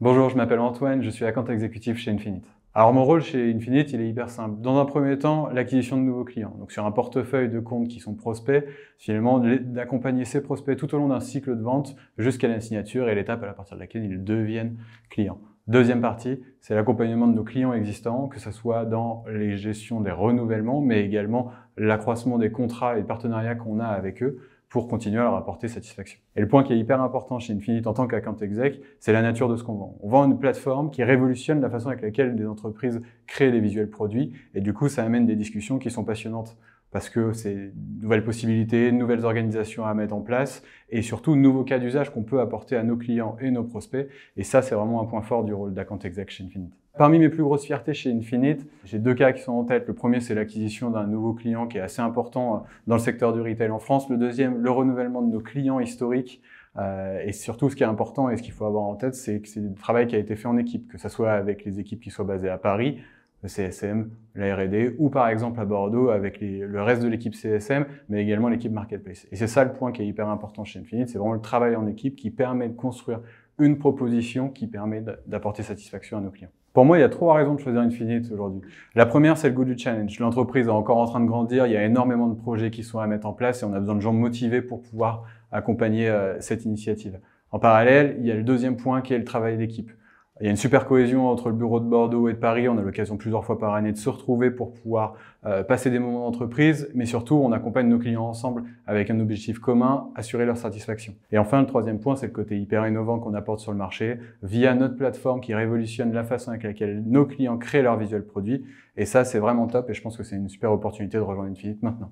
Bonjour, je m'appelle Antoine, je suis account exécutif chez Infinite. Alors mon rôle chez Infinite, il est hyper simple. Dans un premier temps, l'acquisition de nouveaux clients. Donc sur un portefeuille de comptes qui sont prospects, finalement d'accompagner ces prospects tout au long d'un cycle de vente jusqu'à la signature et l'étape à partir de laquelle ils deviennent clients. Deuxième partie, c'est l'accompagnement de nos clients existants, que ce soit dans les gestions des renouvellements, mais également l'accroissement des contrats et partenariats qu'on a avec eux pour continuer à leur apporter satisfaction. Et le point qui est hyper important chez Infinite en tant qu'account exec, c'est la nature de ce qu'on vend. On vend une plateforme qui révolutionne la façon avec laquelle des entreprises créent des visuels produits, et du coup, ça amène des discussions qui sont passionnantes parce que c'est de nouvelles possibilités, de nouvelles organisations à mettre en place et surtout de nouveaux cas d'usage qu'on peut apporter à nos clients et nos prospects. Et ça, c'est vraiment un point fort du rôle d'account exec chez Infinite. Parmi mes plus grosses fiertés chez Infinite, j'ai deux cas qui sont en tête. Le premier, c'est l'acquisition d'un nouveau client qui est assez important dans le secteur du retail en France. Le deuxième, le renouvellement de nos clients historiques. Et surtout, ce qui est important et ce qu'il faut avoir en tête, c'est que c'est du travail qui a été fait en équipe, que ce soit avec les équipes qui soient basées à Paris, le CSM, la R&D, ou par exemple à Bordeaux avec le reste de l'équipe CSM, mais également l'équipe Marketplace. Et c'est ça le point qui est hyper important chez Infinite, c'est vraiment le travail en équipe qui permet de construire une proposition qui permet d'apporter satisfaction à nos clients. Pour moi, il y a trois raisons de choisir Infinite aujourd'hui. La première, c'est le goût du challenge. L'entreprise est encore en train de grandir, il y a énormément de projets qui sont à mettre en place et on a besoin de gens motivés pour pouvoir accompagner cette initiative. En parallèle, il y a le deuxième point qui est le travail d'équipe. Il y a une super cohésion entre le bureau de Bordeaux et de Paris. On a l'occasion plusieurs fois par année de se retrouver pour pouvoir passer des moments d'entreprise, mais surtout, on accompagne nos clients ensemble avec un objectif commun, assurer leur satisfaction. Et enfin, le troisième point, c'est le côté hyper innovant qu'on apporte sur le marché via notre plateforme qui révolutionne la façon avec laquelle nos clients créent leurs visuels produits. Et ça, c'est vraiment top et je pense que c'est une super opportunité de rejoindre Infinite maintenant.